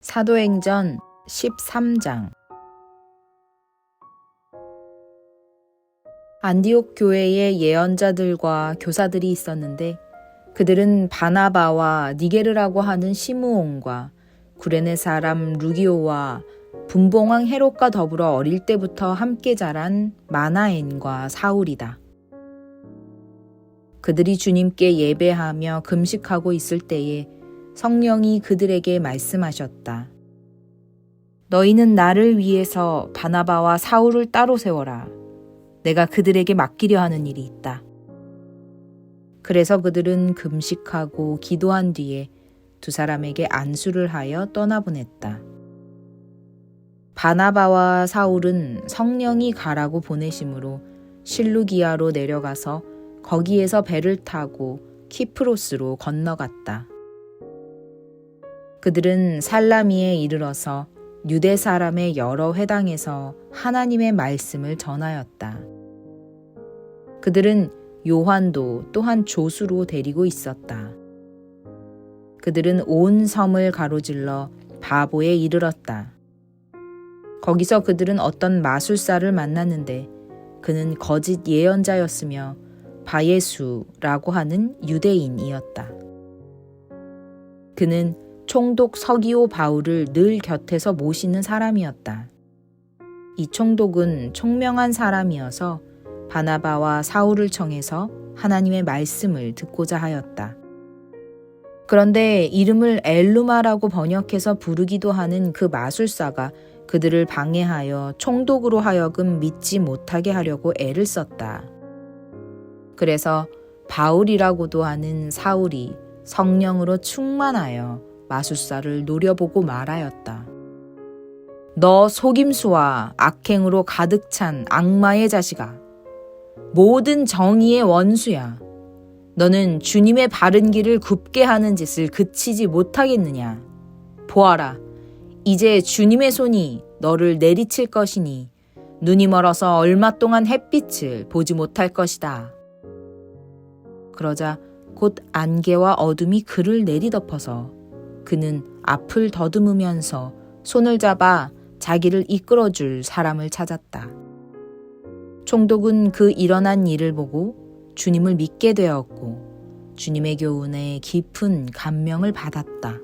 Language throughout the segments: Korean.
사도행전 13장. 안디옥 교회에 예언자들과 교사들이 있었는데 그들은 바나바와 니게르라고 하는 시므온과 구레네 사람 루기오와 분봉왕 헤롯과 더불어 어릴 때부터 함께 자란 마나엔과 사울이다. 그들이 주님께 예배하며 금식하고 있을 때에 성령이 그들에게 말씀하셨다. 너희는 나를 위해서 바나바와 사울을 따로 세워라. 내가 그들에게 맡기려 하는 일이 있다. 그래서 그들은 금식하고 기도한 뒤에 두 사람에게 안수를 하여 떠나보냈다. 바나바와 사울은 성령이 가라고 보내심으로 실루기아로 내려가서 거기에서 배를 타고 키프로스로 건너갔다. 그들은 살라미에 이르러서 유대 사람의 여러 회당에서 하나님의 말씀을 전하였다. 그들은 요한도 또한 조수로 데리고 있었다. 그들은 온 섬을 가로질러 바보에 이르렀다. 거기서 그들은 어떤 마술사를 만났는데 그는 거짓 예언자였으며 바예수라고 하는 유대인이었다. 그는 총독 서기오 바울을 늘 곁에서 모시는 사람이었다. 이 총독은 총명한 사람이어서 바나바와 사울을 청해서 하나님의 말씀을 듣고자 하였다. 그런데 이름을 엘루마라고 번역해서 부르기도 하는 그 마술사가 그들을 방해하여 총독으로 하여금 믿지 못하게 하려고 애를 썼다. 그래서 바울이라고도 하는 사울이 성령으로 충만하여 마술사를 노려보고 말하였다. 너 속임수와 악행으로 가득 찬 악마의 자식아, 모든 정의의 원수야. 너는 주님의 바른 길을 굽게 하는 짓을 그치지 못하겠느냐. 보아라, 이제 주님의 손이 너를 내리칠 것이니 눈이 멀어서 얼마 동안 햇빛을 보지 못할 것이다. 그러자 곧 안개와 어둠이 그를 내리덮어서 그는 앞을 더듬으면서 손을 잡아 자기를 이끌어줄 사람을 찾았다. 총독은 그 일어난 일을 보고 주님을 믿게 되었고 주님의 교훈에 깊은 감명을 받았다.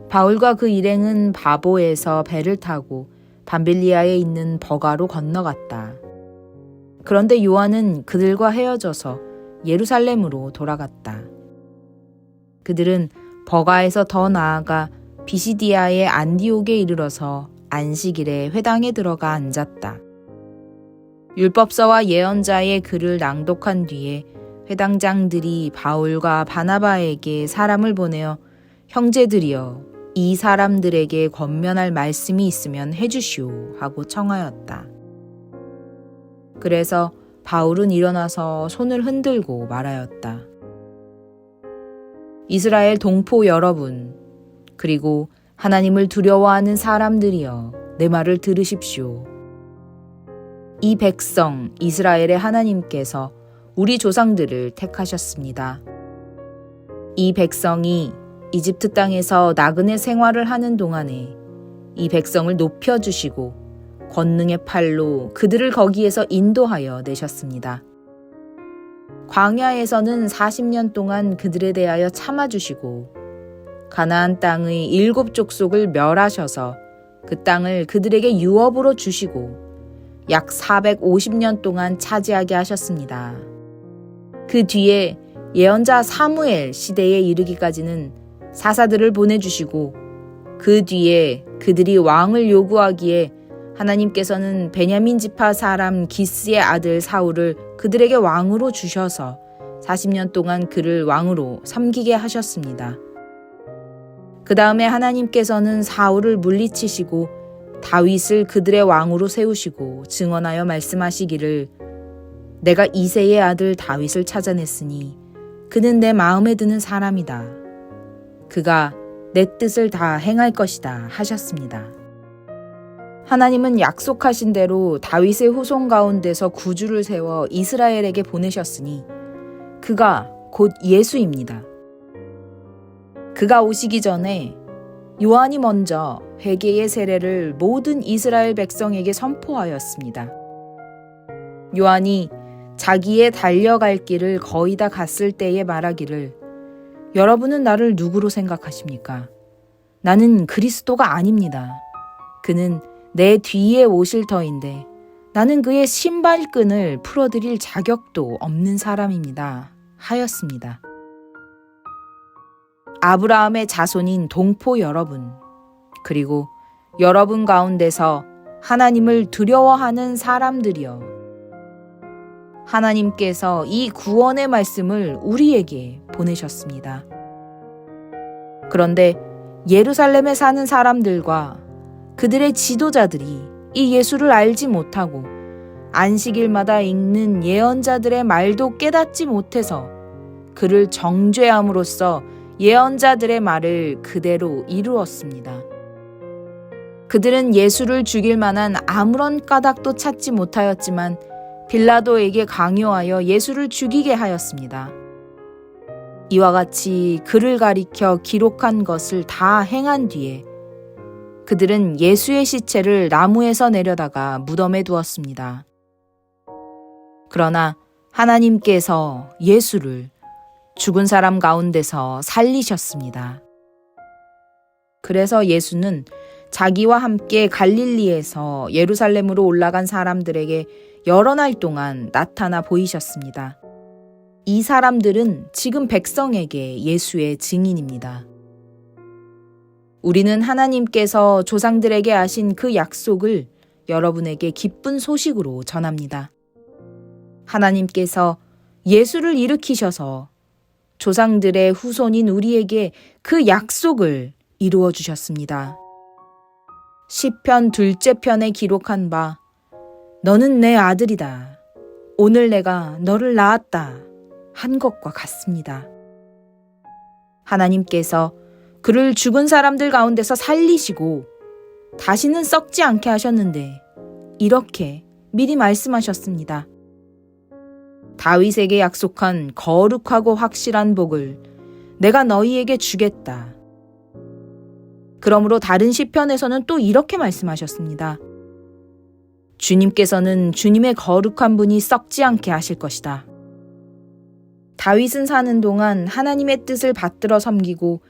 바울과 그 일행은 바보에서 배를 타고 밤빌리아에 있는 버가로 건너갔다. 그런데 요한은 그들과 헤어져서 예루살렘으로 돌아갔다. 그들은 버가에서 더 나아가 비시디아의 안디옥에 이르러서 안식일에 회당에 들어가 앉았다. 율법서와 예언자의 글을 낭독한 뒤에 회당장들이 바울과 바나바에게 사람을 보내어 형제들이여 이 사람들에게 권면할 말씀이 있으면 해주시오 하고 청하였다. 그래서 바울은 일어나서 손을 흔들고 말하였다. 이스라엘 동포 여러분, 그리고 하나님을 두려워하는 사람들이여 내 말을 들으십시오. 이 백성 이스라엘의 하나님께서 우리 조상들을 택하셨습니다. 이 백성이 이집트 땅에서 나그네 생활을 하는 동안에 이 백성을 높여주시고 권능의 팔로 그들을 거기에서 인도하여 내셨습니다. 광야에서는 40년 동안 그들에 대하여 참아주시고 가나안 땅의 7 족속을 멸하셔서 그 땅을 그들에게 유업으로 주시고 약 450년 동안 차지하게 하셨습니다. 그 뒤에 예언자 사무엘 시대에 이르기까지는 사사들을 보내주시고 그 뒤에 그들이 왕을 요구하기에 하나님께서는 베냐민 지파 사람 기스의 아들 사울을 그들에게 왕으로 주셔서 40년 동안 그를 왕으로 섬기게 하셨습니다. 그 다음에 하나님께서는 사울을 물리치시고 다윗을 그들의 왕으로 세우시고 증언하여 말씀하시기를 내가 이새의 아들 다윗을 찾아냈으니 그는 내 마음에 드는 사람이다. 그가 내 뜻을 다 행할 것이다 하셨습니다. 하나님은 약속하신 대로 다윗의 후손 가운데서 구주를 세워 이스라엘에게 보내셨으니 그가 곧 예수입니다. 그가 오시기 전에 요한이 먼저 회개의 세례를 모든 이스라엘 백성에게 선포하였습니다. 요한이 자기의 달려갈 길을 거의 다 갔을 때에 말하기를 여러분은 나를 누구로 생각하십니까? 나는 그리스도가 아닙니다. 그는 내 뒤에 오실 터인데 나는 그의 신발끈을 풀어드릴 자격도 없는 사람입니다. 하였습니다. 아브라함의 자손인 동포 여러분, 그리고 여러분 가운데서 하나님을 두려워하는 사람들이여, 하나님께서 이 구원의 말씀을 우리에게 보내셨습니다. 그런데 예루살렘에 사는 사람들과 그들의 지도자들이 이 예수를 알지 못하고 안식일마다 읽는 예언자들의 말도 깨닫지 못해서 그를 정죄함으로써 예언자들의 말을 그대로 이루었습니다. 그들은 예수를 죽일 만한 아무런 까닭도 찾지 못하였지만 빌라도에게 강요하여 예수를 죽이게 하였습니다. 이와 같이 그를 가리켜 기록한 것을 다 행한 뒤에 그들은 예수의 시체를 나무에서 내려다가 무덤에 두었습니다. 그러나 하나님께서 예수를 죽은 사람 가운데서 살리셨습니다. 그래서 예수는 자기와 함께 갈릴리에서 예루살렘으로 올라간 사람들에게 여러 날 동안 나타나 보이셨습니다. 이 사람들은 지금 백성에게 예수의 증인입니다. 우리는 하나님께서 조상들에게 하신 그 약속을 여러분에게 기쁜 소식으로 전합니다. 하나님께서 예수를 일으키셔서 조상들의 후손인 우리에게 그 약속을 이루어 주셨습니다. 시편 2째 편에 기록한 바 너는 내 아들이다. 오늘 내가 너를 낳았다. 한 것과 같습니다. 하나님께서 그를 죽은 사람들 가운데서 살리시고 다시는 썩지 않게 하셨는데 이렇게 미리 말씀하셨습니다. 다윗에게 약속한 거룩하고 확실한 복을 내가 너희에게 주겠다. 그러므로 다른 시편에서는 또 이렇게 말씀하셨습니다. 주님께서는 주님의 거룩한 분이 썩지 않게 하실 것이다. 다윗은 사는 동안 하나님의 뜻을 받들어 섬기고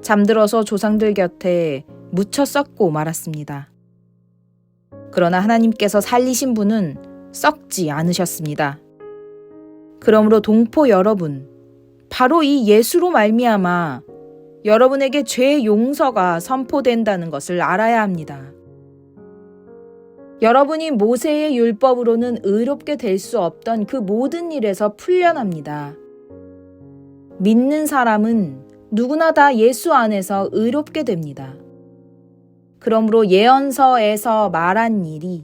잠들어서 조상들 곁에 묻혀 썩고 말았습니다. 그러나 하나님께서 살리신 분은 썩지 않으셨습니다. 그러므로 동포 여러분, 바로 이 예수로 말미암아 여러분에게 죄의 용서가 선포된다는 것을 알아야 합니다. 여러분이 모세의 율법으로는 의롭게 될 수 없던 그 모든 일에서 풀려납니다. 믿는 사람은 누구나 다 예수 안에서 의롭게 됩니다. 그러므로 예언서에서 말한 일이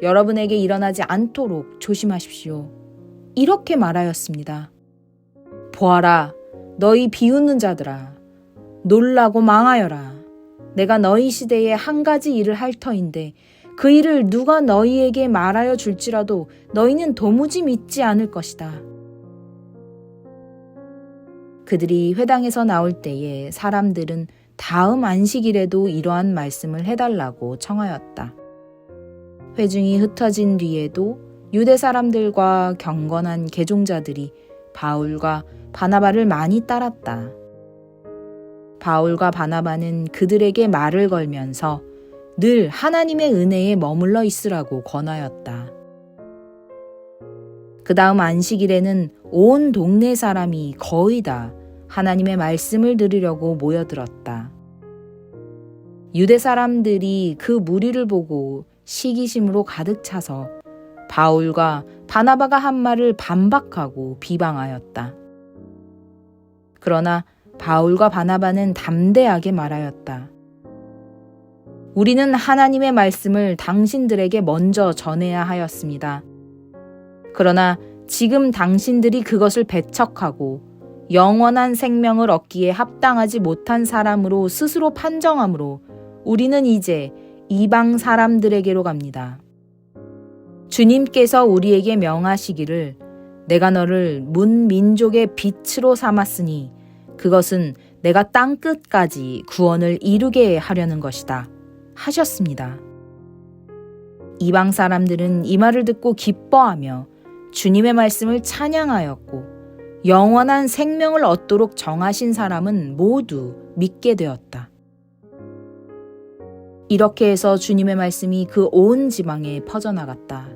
여러분에게 일어나지 않도록 조심하십시오. 이렇게 말하였습니다. 보아라, 너희 비웃는 자들아, 놀라고 망하여라. 내가 너희 시대에 한 가지 일을 할 터인데 그 일을 누가 너희에게 말하여 줄지라도 너희는 도무지 믿지 않을 것이다. 그들이 회당에서 나올 때에 사람들은 다음 안식일에도 이러한 말씀을 해달라고 청하였다. 회중이 흩어진 뒤에도 유대 사람들과 경건한 개종자들이 바울과 바나바를 많이 따랐다. 바울과 바나바는 그들에게 말을 걸면서 늘 하나님의 은혜에 머물러 있으라고 권하였다. 그 다음 안식일에는 온 동네 사람이 거의 다 하나님의 말씀을 들으려고 모여들었다. 유대 사람들이 그 무리를 보고 시기심으로 가득 차서 바울과 바나바가 한 말을 반박하고 비방하였다. 그러나 바울과 바나바는 담대하게 말하였다. 우리는 하나님의 말씀을 당신들에게 먼저 전해야 하였습니다. 그러나 지금 당신들이 그것을 배척하고 영원한 생명을 얻기에 합당하지 못한 사람으로 스스로 판정하므로 우리는 이제 이방 사람들에게로 갑니다. 주님께서 우리에게 명하시기를 내가 너를 문 민족의 빛으로 삼았으니 그것은 내가 땅 끝까지 구원을 이루게 하려는 것이다 하셨습니다. 이방 사람들은 이 말을 듣고 기뻐하며 주님의 말씀을 찬양하였고 영원한 생명을 얻도록 정하신 사람은 모두 믿게 되었다. 이렇게 해서 주님의 말씀이 그 온 지방에 퍼져나갔다.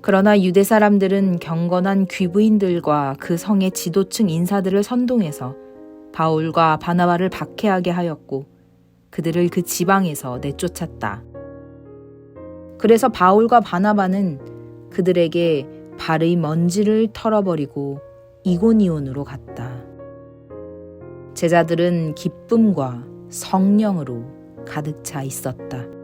그러나 유대 사람들은 경건한 귀부인들과 그 성의 지도층 인사들을 선동해서 바울과 바나바를 박해하게 하였고 그들을 그 지방에서 내쫓았다. 그래서 바울과 바나바는 그들에게 발의 먼지를 털어버리고 이고니온으로 갔다. 제자들은 기쁨과 성령으로 가득 차 있었다.